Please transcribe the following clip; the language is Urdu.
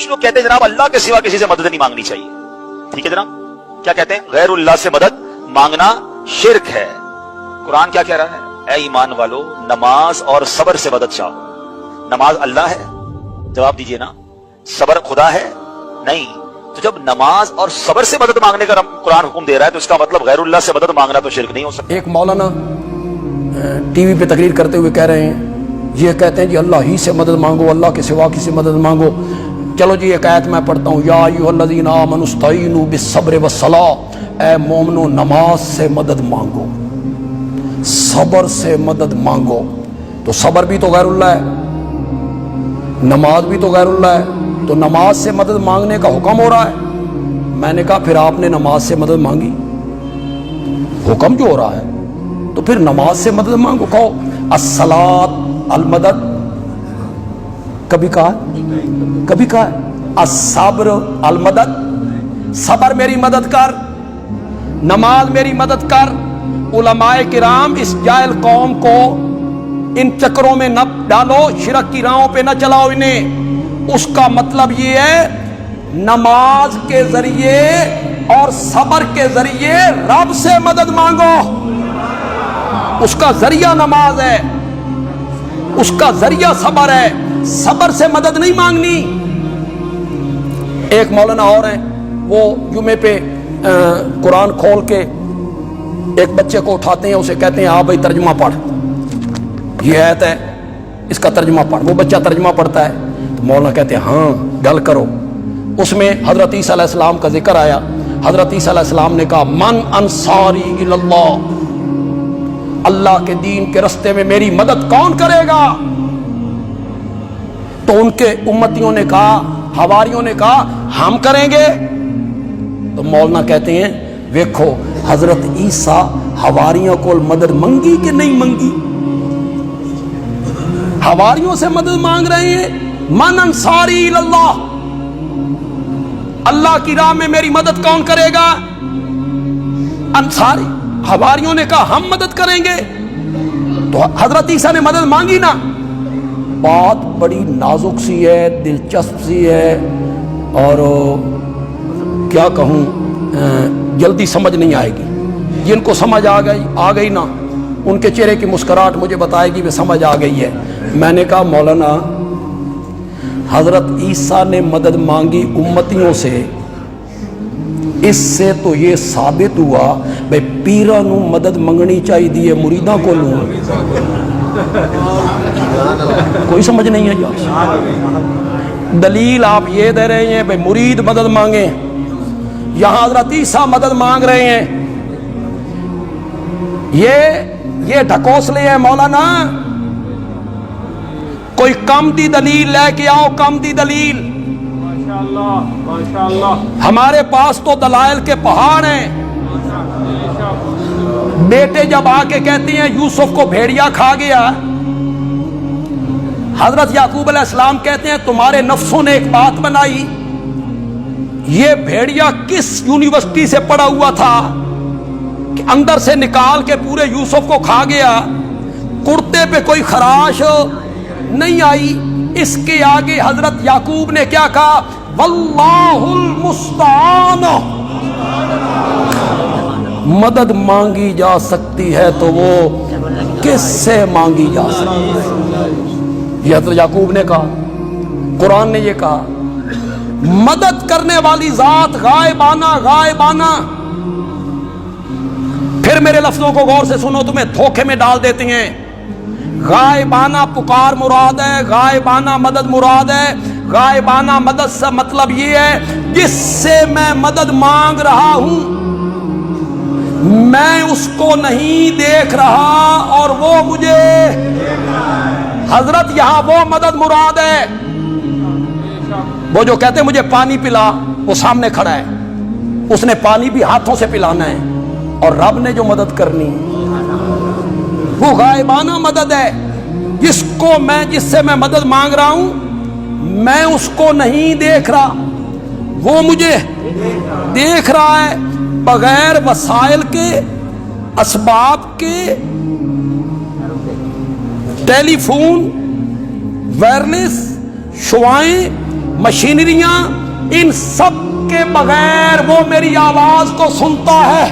کچھ لوگ کہتے ہیں جناب اللہ کے سوا کسی سے مدد نہیں مانگنی چاہیے. ٹھیک ہے جناب, کیا کہتے ہیں؟ غیر اللہ سے مدد مانگنا شرک ہے. قرآن کیا کہہ رہا ہے؟ اے ایمان والو, نماز اور صبر سے مدد چاہو. نماز اللہ ہے؟ جواب دیجئے نا. صبر خدا ہے؟ نہیں. تو جب نماز اور صبر سے مدد مانگنے کا قرآن حکم دے رہا ہے تو اس کا مطلب غیر اللہ سے مدد مانگنا تو شرک نہیں ہو سکتا. ایک مولانا ٹی وی پہ تقریر کرتے ہوئے کہہ رہے ہیں, یہ کہتے ہیں جی اللہ ہی سے مدد مانگو, اللہ کے سوا کسی مدد مانگو. چلو جی ایک آیت میں پڑھتا ہوں, یا ایھا الذین آمنوا استعینوا بالصبر والصلاۃ, اے مومنو نماز سے مدد مانگو, صبر سے مدد مانگو. تو صبر بھی تو غیر اللہ ہے, نماز بھی تو غیر اللہ ہے, تو نماز سے مدد مانگنے کا حکم ہو رہا ہے. میں نے کہا پھر آپ نے نماز سے مدد مانگی, حکم جو ہو رہا ہے تو پھر نماز سے مدد مانگو. کہو الصلاۃ المدد, کبھی کہا کبھی کہا الصبر المدد, صبر میری مدد کر, نماز میری مدد کر. علماء کرام اس جاہل قوم کو ان چکروں میں نہ ڈالو, شرک کی راہوں پہ نہ چلاؤ انہیں. اس کا مطلب یہ ہے نماز کے ذریعے اور صبر کے ذریعے رب سے مدد مانگو. اس کا ذریعہ نماز ہے, اس کا ذریعہ صبر ہے, صبر سے مدد نہیں مانگنی. ایک مولانا اور ہیں, وہ جمعے پہ قرآن کھول کے ایک بچے کو اٹھاتے ہیں, اسے کہتے ہیں آپ بھائی ترجمہ پڑھ, یہ آیت ہے اس کا ترجمہ پڑھ. وہ بچہ ترجمہ پڑھتا ہے تو مولانا کہتے ہیں ہاں گل کرو. اس میں حضرت عیسیٰ علیہ السلام کا ذکر آیا. حضرت عیسیٰ علیہ السلام نے کہا من انصاری الی اللہ, اللہ کے دین کے رستے میں میری مدد کون کرے گا؟ تو ان کے امتیوں نے کہا, حواریوں نے کہا ہم کریں گے. تو مولانا کہتے ہیں ویکھو حضرت عیسیٰ حواریوں کو مدد منگی کہ نہیں منگی؟ حواریوں سے مدد مانگ رہے ہیں. من انصاری الی اللہ, اللہ کی راہ میں میری مدد کون کرے گا؟ انصاری. حواریوں نے کہا ہم مدد کریں گے. تو حضرت عیسیٰ نے مدد مانگی نا. بات بڑی نازک سی ہے, دلچسپ سی ہے, اور کیا کہوں جلدی سمجھ نہیں آئے گی. جن کو سمجھ آ گئی نا, ان کے چہرے کی مسکراہٹ مجھے بتائے گی وہ سمجھ آ گئی ہے. میں نے کہا مولانا حضرت عیسیٰ نے مدد مانگی امتیوں سے, اس سے تو یہ ثابت ہوا بھائی پیرا نو مدد منگنی چاہیے مریداں کو لوں. کوئی سمجھ نہیں ہے یار. دلیل آپ یہ دے رہے ہیں بھائی مرید مدد مانگیں, یہاں حضرت عیسیٰ مدد مانگ رہے ہیں. یہ ڈھکوسلے ہیں مولانا. کوئی کم دی دلیل لے کے آؤ, کم دی دلیل. ہمارے پاس تو دلائل کے پہاڑ ہیں. بیٹے جب آ کے کہتے ہیں یوسف کو بھیڑیا کھا گیا, حضرت یعقوب علیہ السلام کہتے ہیں تمہارے نفسوں نے ایک بات بنائی, یہ بھیڑیا کس یونیورسٹی سے پڑھا ہوا تھا کہ اندر سے نکال کے پورے یوسف کو کھا گیا. کرتے پہ کوئی خراش نہیں آئی. اس کے آگے حضرت یعقوب نے کیا کہا؟ واللہ المستعان. مدد مانگی جا سکتی ہے تو وہ کس سے مانگی جا سکتی ہے؟ یہ حضرت یعقوب نے کہا, قرآن نے یہ کہا. مدد کرنے والی ذات غائبانہ غائبانہ. پھر میرے لفظوں کو غور سے سنو, تمہیں دھوکے میں ڈال دیتے ہیں. غائبانہ پکار مراد ہے, غائبانہ مدد مراد ہے. غائبانہ مدد سے مطلب یہ ہے جس سے میں مدد مانگ رہا ہوں میں اس کو نہیں دیکھ رہا اور وہ مجھے. حضرت یہاں وہ مدد مراد ہے. وہ جو کہتے ہیں مجھے پانی پلا, وہ سامنے کھڑا ہے, اس نے پانی بھی ہاتھوں سے پلانا ہے, اور رب نے جو مدد کرنی وہ غائبانہ مدد ہے. جس سے میں مدد مانگ رہا ہوں میں اس کو نہیں دیکھ رہا, وہ مجھے دیکھ رہا ہے. بغیر وسائل کے, اسباب کے, ٹیلی فون, وائرلیس, شعائیں, مشینریاں، ان سب کے بغیر وہ میری آواز کو سنتا ہے